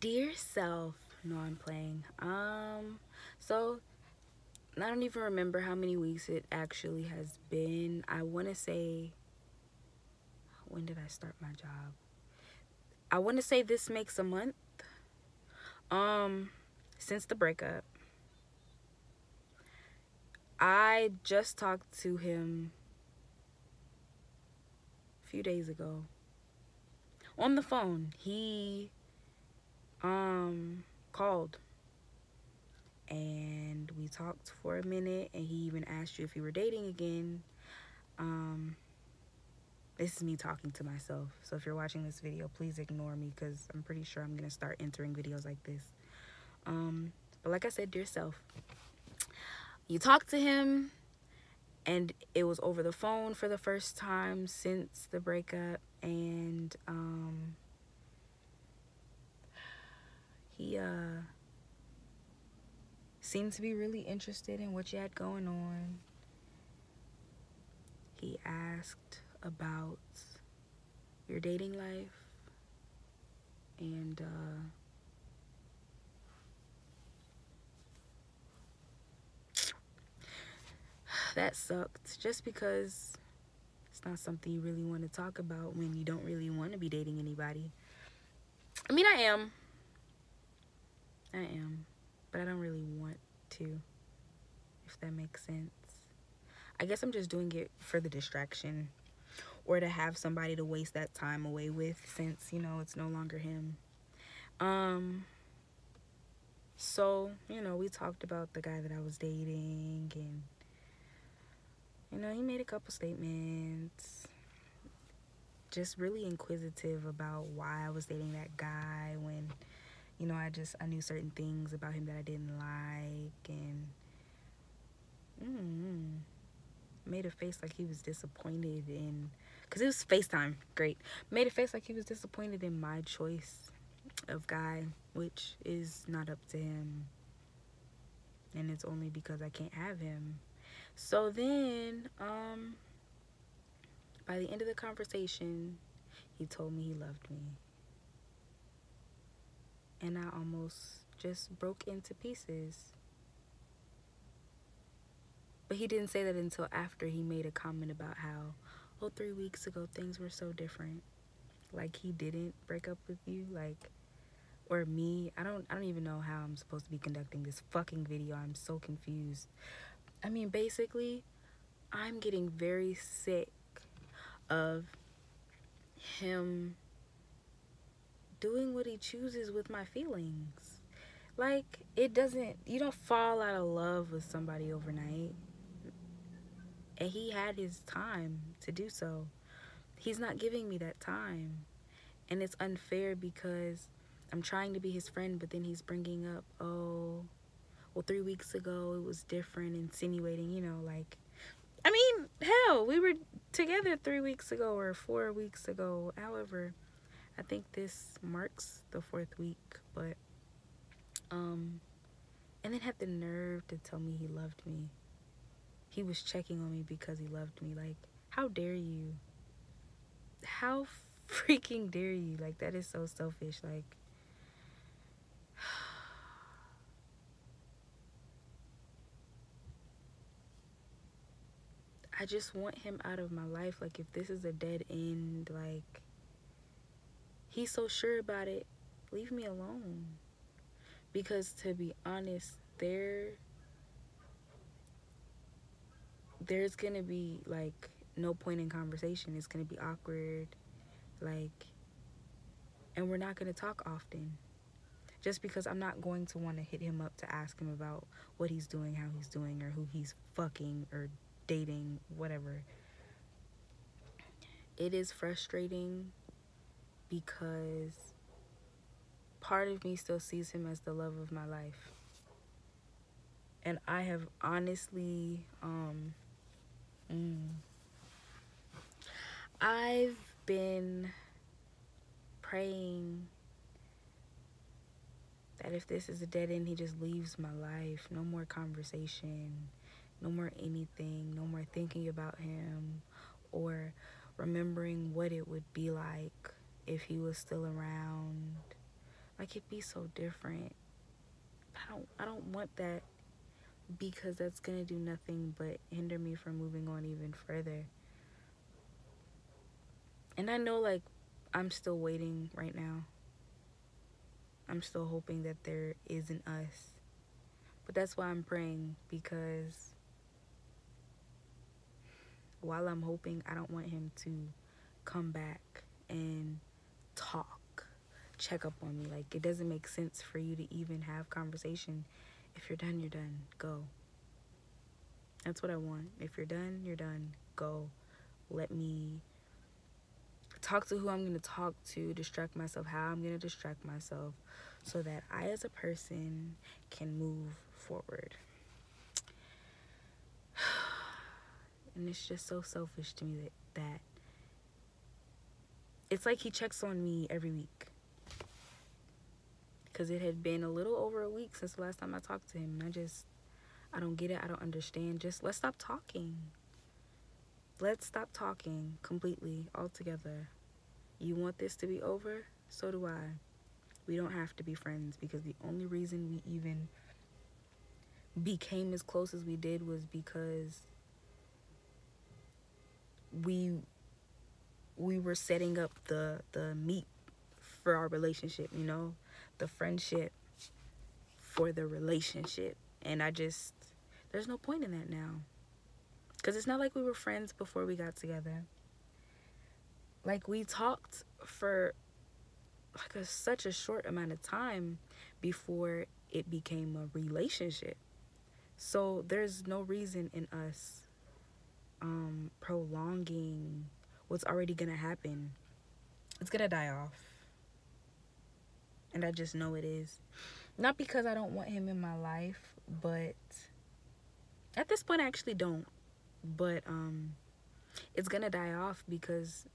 Dear self. No, I'm playing. So I don't even remember how many weeks it actually has been. I want to say, when did I start my job? I want to say this makes a month. Um, since the breakup. I just talked to him a few days ago on the phone. He called and we talked for a minute, and he even asked you if you were dating again. This is me talking to myself, so if you're watching this video, please ignore me because I'm pretty sure I'm gonna start entering videos like this. But like I said, dear self, you talked to him and it was over the phone for the first time since the breakup, and he seemed to be really interested in what you had going on. He asked about your dating life, and that sucked, just because it's not something you really want to talk about when you don't really want to be dating anybody. I mean, I am, but I don't really want to, if that makes sense. I guess I'm just doing it for the distraction, or to have somebody to waste that time away with, since, you know, it's no longer him. So, you know, we talked about the guy that I was dating, and, you know, he made a couple statements, just really inquisitive about why I was dating that guy, when, you know, I knew certain things about him that I didn't like, and made a face like he was disappointed in, because it was FaceTime, great, made a face like he was disappointed in my choice of guy, which is not up to him, and it's only because I can't have him. So then, by the end of the conversation, he told me he loved me, and I almost just broke into pieces. But he didn't say that until after he made a comment about how, oh, 3 weeks ago things were so different. Like, he didn't break up with you, like, or me. I don't even know how I'm supposed to be conducting this fucking video. I'm so confused. I mean, basically, I'm getting very sick of him doing what he chooses with my feelings. Like, you don't fall out of love with somebody overnight. And he had his time to do so. He's not giving me that time. And it's unfair because I'm trying to be his friend, but then he's bringing up, oh, well, 3 weeks ago it was different, insinuating, you know, like, I mean, hell, we were together 3 weeks ago or 4 weeks ago. However, I think this marks the 4th week, but, and then had the nerve to tell me he loved me. He was checking on me because he loved me. Like, how dare you? How freaking dare you? Like, that is so selfish. Like, I just want him out of my life. Like, if this is a dead end, like, he's so sure about it, leave me alone. Because, to be honest, there's gonna be, like, no point in conversation. It's gonna be awkward, like, and we're not gonna talk often, just because I'm not going to want to hit him up to ask him about what he's doing, how he's doing, or who he's fucking or dating, whatever. It is frustrating because part of me still sees him as the love of my life. And I have honestly, I've been praying that if this is a dead end, he just leaves my life. No more conversation, no more anything, no more thinking about him or remembering what it would be like if he was still around. Like, it'd be so different. I don't want that, because that's gonna do nothing but hinder me from moving on even further. And I know, like, I'm still waiting right now. I'm still hoping that there is an us. But that's why I'm praying, because while I'm hoping, I don't want him to come back and talk, check up on me. Like, it doesn't make sense for you to even have conversation. If you're done, you're done. Go. That's what I want. If you're done, you're done. Go. Let me talk to who I'm going to talk to, distract myself how I'm going to distract myself, so that I as a person can move forward. And it's just so selfish to me that it's like he checks on me every week. Because it had been a little over a week since the last time I talked to him. And I don't get it. I don't understand. Just let's stop talking. Let's stop talking completely, altogether. You want this to be over? So do I. We don't have to be friends, because the only reason we even became as close as we did was because we were setting up the meat for our relationship, you know, the friendship for the relationship. And there's no point in that now, because it's not like we were friends before we got together. Like, we talked for like such a short amount of time before it became a relationship. So there's no reason in us prolonging what's already gonna happen. It's gonna die off, and I just know it is. Not because I don't want him in my life, but at this point I actually don't. But it's gonna die off, because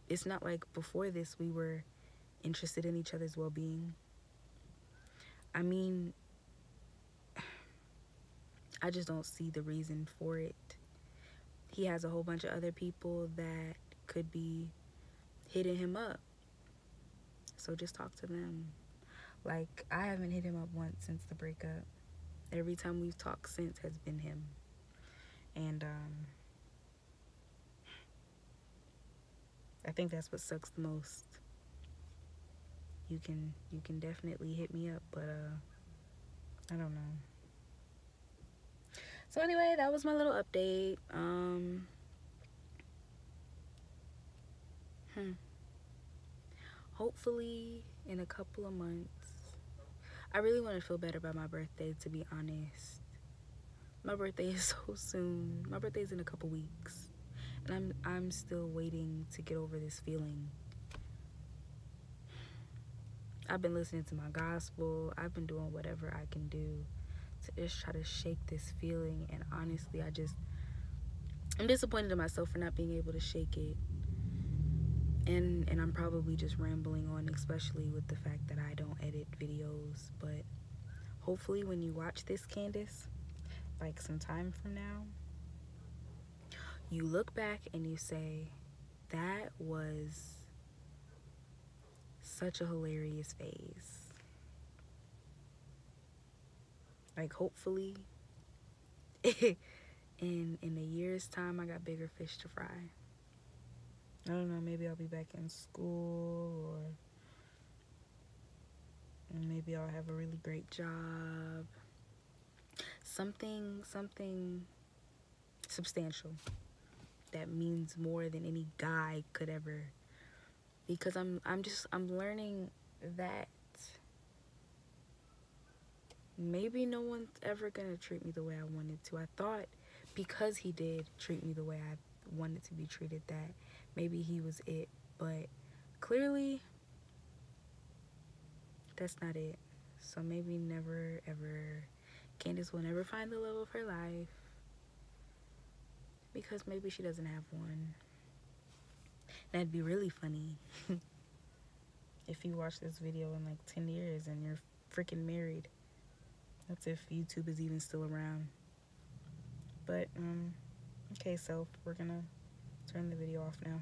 it's not like before this we were interested in each other's well-being. I mean, I just don't see the reason for it. He has a whole bunch of other people that could be hitting him up. So just talk to them. Like, I haven't hit him up once since the breakup. Every time we've talked since has been him. And I think that's what sucks the most. You can definitely hit me up, but I don't know. So anyway, that was my little update. Hopefully in a couple of months. I really want to feel better about my birthday, to be honest. My birthday is so soon. My birthday's in a couple weeks. And I'm still waiting to get over this feeling. I've been listening to my gospel. I've been doing whatever I can do to just try to shake this feeling. And honestly, I'm disappointed in myself for not being able to shake it. And I'm probably just rambling on, especially with the fact that I don't edit videos. But hopefully when you watch this, Candace, like some time from now, you look back and you say, that was such a hilarious phase. Like, hopefully in a year's time I got bigger fish to fry. I don't know, maybe I'll be back in school, or maybe I'll have a really great job. Something substantial that means more than any guy could ever. Because I'm learning that maybe no one's ever gonna treat me the way I wanted to. I thought because he did treat me the way I wanted to be treated, that maybe he was it, but clearly that's not it. So maybe never ever, Candace will never find the love of her life, because maybe she doesn't have one. That'd be really funny if you watch this video in like 10 years and you're freaking married. That's if YouTube is even still around. But okay, so we're gonna turn the video off now.